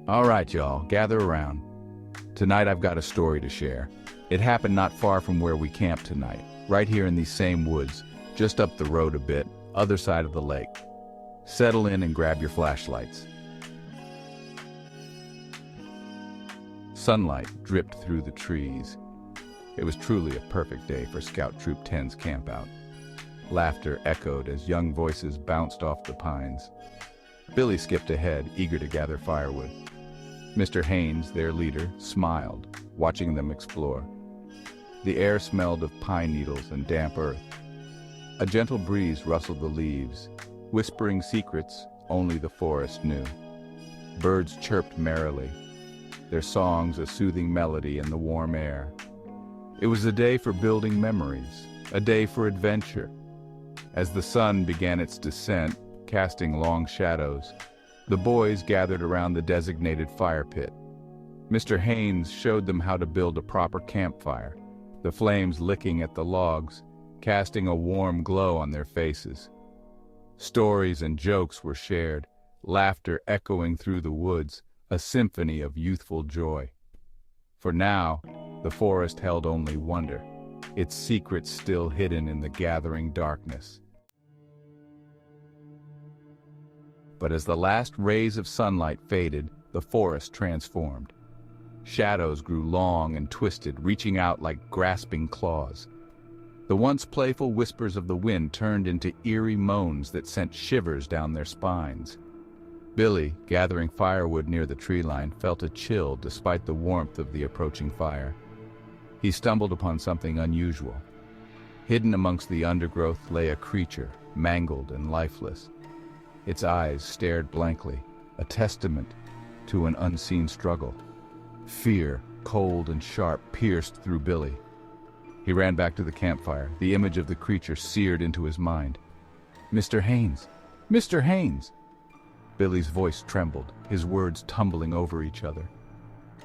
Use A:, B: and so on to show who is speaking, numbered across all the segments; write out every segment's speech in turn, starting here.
A: All right, y'all, gather around. Tonight I've got a story to share. It happened not far from where we camped tonight, right here in these same woods, just up the road a bit, other side of the lake. Settle in and grab your flashlights. Sunlight dripped through the trees. It was truly a perfect day for Scout Troop 10's campout. Laughter echoed as young voices bounced off the pines. Billy skipped ahead, eager to gather firewood. Mr. Haynes, their leader, smiled, watching them explore. The air smelled of pine needles and damp earth. A gentle breeze rustled the leaves, whispering secrets only the forest knew. Birds chirped merrily, their songs a soothing melody in the warm air. It was a day for building memories, a day for adventure. As the sun began its descent, casting long shadows, the boys gathered around the designated fire pit. Mr. Haynes showed them how to build a proper campfire, the flames licking at the logs, casting a warm glow on their faces. Stories and jokes were shared, laughter echoing through the woods, a symphony of youthful joy. For now, the forest held only wonder, its secrets still hidden in the gathering darkness. But as the last rays of sunlight faded, the forest transformed. Shadows grew long and twisted, reaching out like grasping claws. The once playful whispers of the wind turned into eerie moans that sent shivers down their spines. Billy, gathering firewood near the tree line, felt a chill despite the warmth of the approaching fire. He stumbled upon something unusual. Hidden amongst the undergrowth lay a creature, mangled and lifeless. Its eyes stared blankly, a testament to an unseen struggle. Fear, cold and sharp, pierced through Billy. He ran back to the campfire, the image of the creature seared into his mind. "Mr. Haynes! Mr. Haynes!" Billy's voice trembled, his words tumbling over each other.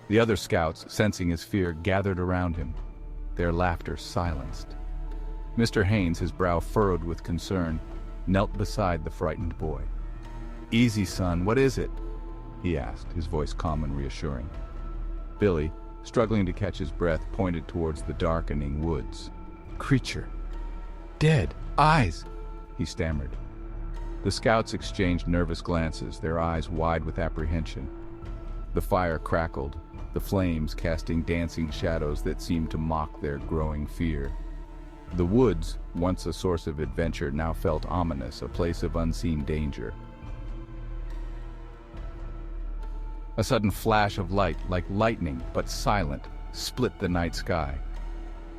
A: The other scouts, sensing his fear, gathered around him, their laughter silenced. Mr. Haynes, his brow furrowed with concern, knelt beside the frightened boy. "Easy, son, what is it?" he asked, his voice calm and reassuring. Billy, struggling to catch his breath, pointed towards the darkening woods. "Creature! Dead! Eyes!" he stammered. The scouts exchanged nervous glances, their eyes wide with apprehension. The fire crackled, the flames casting dancing shadows that seemed to mock their growing fear. The woods, once a source of adventure, now felt ominous, a place of unseen danger. A sudden flash of light, like lightning, but silent, split the night sky.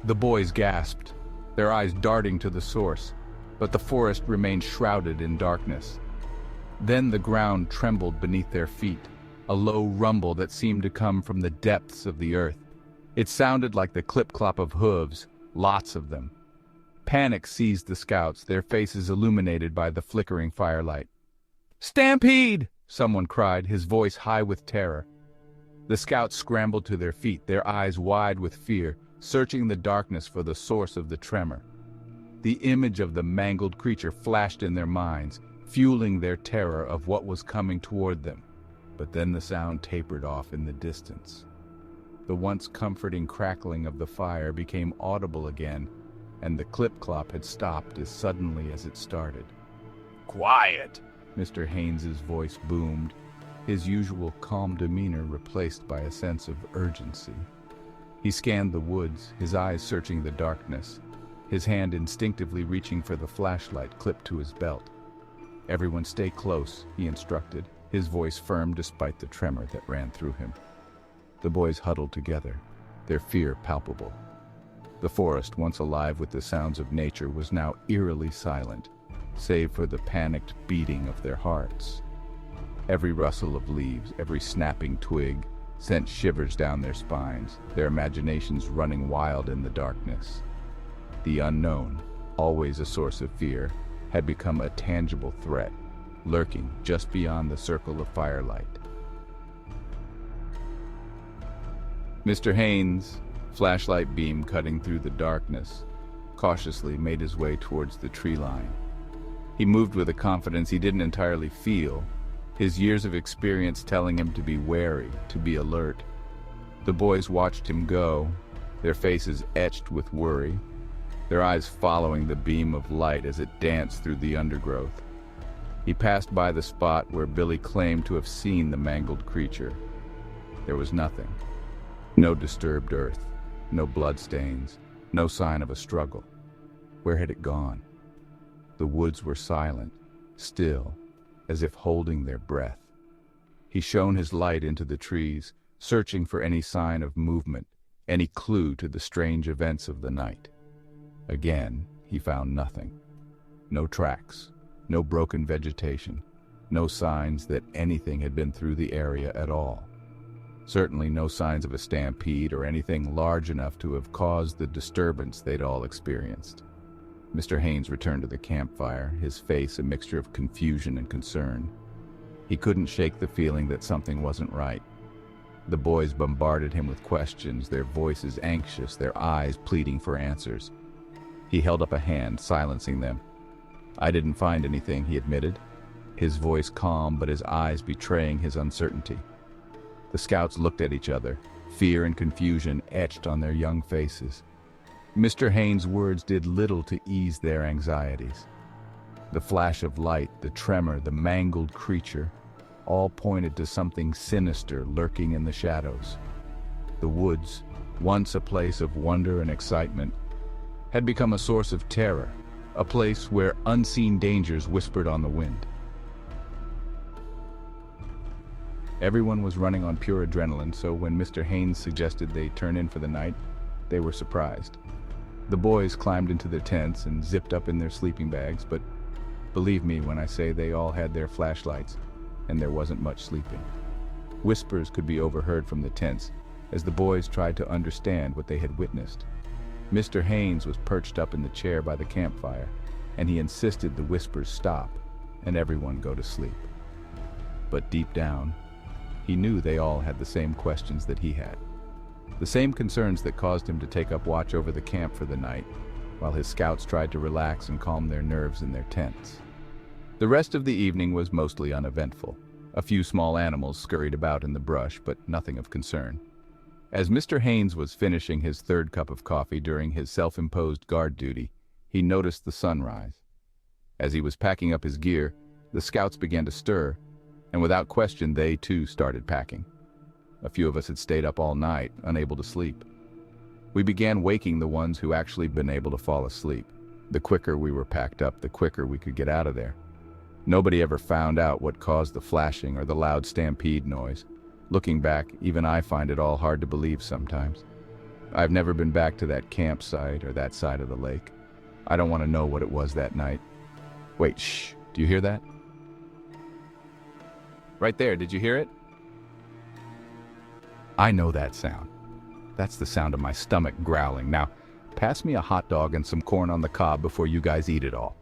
A: The boys gasped, their eyes darting to the source, but the forest remained shrouded in darkness. Then the ground trembled beneath their feet, a low rumble that seemed to come from the depths of the earth. It sounded like the clip-clop of hooves, lots of them. Panic seized the scouts, their faces illuminated by the flickering firelight. "Stampede!" someone cried, his voice high with terror. The scouts scrambled to their feet, their eyes wide with fear, searching the darkness for the source of the tremor. The image of the mangled creature flashed in their minds, fueling their terror of what was coming toward them. But then the sound tapered off in the distance. The once comforting crackling of the fire became audible again, and the clip-clop had stopped as suddenly as it started. "Quiet!" Mr. Haynes's voice boomed, his usual calm demeanor replaced by a sense of urgency. He scanned the woods, his eyes searching the darkness, his hand instinctively reaching for the flashlight clipped to his belt. "Everyone stay close," he instructed, his voice firm despite the tremor that ran through him. The boys huddled together, their fear palpable. The forest, once alive with the sounds of nature, was now eerily silent, save for the panicked beating of their hearts. Every rustle of leaves, every snapping twig, sent shivers down their spines, their imaginations running wild in the darkness. The unknown, always a source of fear, had become a tangible threat, lurking just beyond the circle of firelight. Mr. Haynes, flashlight beam cutting through the darkness, cautiously made his way towards the tree line. He moved with a confidence he didn't entirely feel, his years of experience telling him to be wary, to be alert. The boys watched him go, their faces etched with worry, their eyes following the beam of light as it danced through the undergrowth. He passed by the spot where Billy claimed to have seen the mangled creature. There was nothing. No disturbed earth, no bloodstains, no sign of a struggle. Where had it gone? The woods were silent, still, as if holding their breath. He shone his light into the trees, searching for any sign of movement, any clue to the strange events of the night. Again, he found nothing. No tracks, no broken vegetation, no signs that anything had been through the area at all. Certainly no signs of a stampede or anything large enough to have caused the disturbance they'd all experienced. Mr. Haynes returned to the campfire, his face a mixture of confusion and concern. He couldn't shake the feeling that something wasn't right. The boys bombarded him with questions, their voices anxious, their eyes pleading for answers. He held up a hand, silencing them. "I didn't find anything," he admitted, his voice calm but his eyes betraying his uncertainty. The scouts looked at each other, fear and confusion etched on their young faces. Mr. Haynes' words did little to ease their anxieties. The flash of light, the tremor, the mangled creature, all pointed to something sinister lurking in the shadows. The woods, once a place of wonder and excitement, had become a source of terror, a place where unseen dangers whispered on the wind. Everyone was running on pure adrenaline, so when Mr. Haynes suggested they turn in for the night, they were surprised. The boys climbed into their tents and zipped up in their sleeping bags, but believe me when I say they all had their flashlights, and there wasn't much sleeping. Whispers could be overheard from the tents as the boys tried to understand what they had witnessed. Mr. Haynes was perched up in the chair by the campfire, and he insisted the whispers stop and everyone go to sleep. But deep down, he knew they all had the same questions that he had. The same concerns that caused him to take up watch over the camp for the night, while his scouts tried to relax and calm their nerves in their tents. The rest of the evening was mostly uneventful. A few small animals scurried about in the brush, but nothing of concern. As Mr. Haynes was finishing his third cup of coffee during his self-imposed guard duty, he noticed the sunrise. As he was packing up his gear, the scouts began to stir, and without question they too started packing. A few of us had stayed up all night, unable to sleep. We began waking the ones who actually been able to fall asleep. The quicker we were packed up, the quicker we could get out of there. Nobody ever found out what caused the flashing or the loud stampede noise. Looking back, even I find it all hard to believe sometimes. I've never been back to that campsite or that side of the lake. I don't want to know what it was that night. Wait, shh, do you hear that? Right there, did you hear it? I know that sound. That's the sound of my stomach growling. Now, pass me a hot dog and some corn on the cob before you guys eat it all.